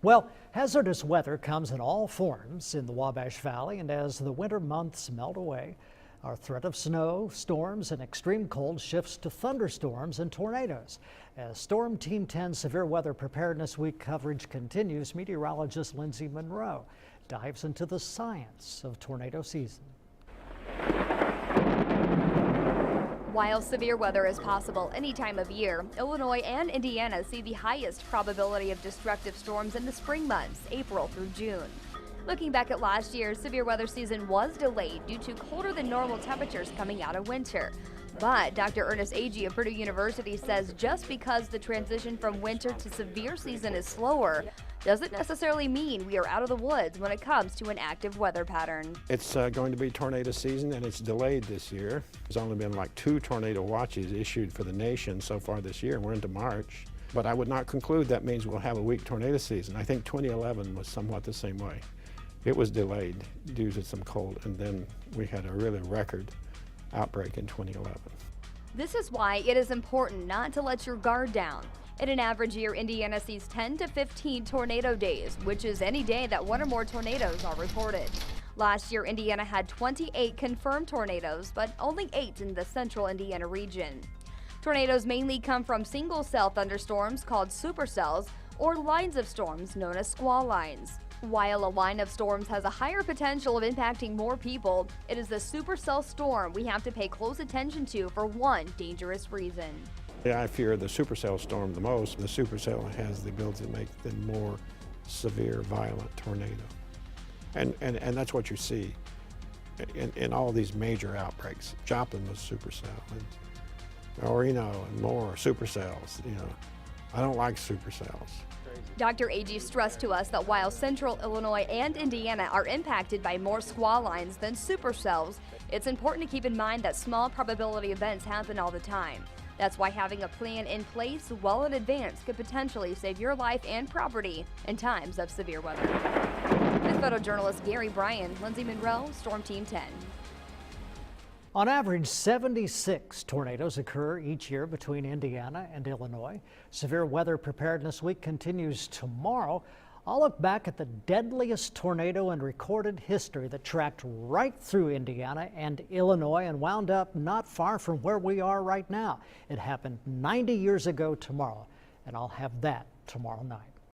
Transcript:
Well, hazardous weather comes in all forms in the Wabash Valley, and as the winter months melt away, our threat of snow, storms, and extreme cold shifts to thunderstorms and tornadoes. As Storm Team 10 Severe Weather Preparedness Week coverage continues, meteorologist Lindsay Monroe dives into the science of tornado season. While severe weather is possible any time of year, Illinois and Indiana see the highest probability of destructive storms in the spring months, April through June. Looking back at last year, severe weather season was delayed due to colder than normal temperatures coming out of winter. But Dr. Ernest Agee of Purdue University says just because the transition from winter to severe season is slower doesn't necessarily mean we are out of the woods when it comes to an active weather pattern. It's going to be tornado season, and it's delayed this year. There's only been like 2 tornado watches issued for the nation so far this year, and we're into March. But I would not conclude that means we'll have a weak tornado season. I think 2011 was somewhat the same way. It was delayed due to some cold, and then we had a really record outbreak in 2011. This is why it is important not to let your guard down. In an average year, Indiana sees 10 to 15 tornado days, which is any day that 1 or more tornadoes are reported. Last year, Indiana had 28 confirmed tornadoes, but only 8 in the central Indiana region. Tornadoes mainly come from single-cell thunderstorms called supercells or lines of storms known as squall lines. While a line of storms has a higher potential of impacting more people, it is the supercell storm we have to pay close attention to for one dangerous reason. Yeah, I fear the supercell storm the most. The supercell has the ability to make the more severe, violent tornado. And that's what you see in all these major outbreaks. Joplin was supercell, and Orino and more supercells. You know, I don't like supercells. Dr. Agee stressed to us that while central Illinois and Indiana are impacted by more squall lines than supercells, it's important to keep in mind that small probability events happen all the time. That's why having a plan in place well in advance could potentially save your life and property in times of severe weather. With photojournalist Gary Bryan, Lindsay Monroe, Storm Team 10. On average, 76 tornadoes occur each year between Indiana and Illinois. Severe Weather Preparedness Week continues tomorrow. I'll look back at the deadliest tornado in recorded history that tracked right through Indiana and Illinois and wound up not far from where we are right now. It happened 90 years ago tomorrow, and I'll have that tomorrow night.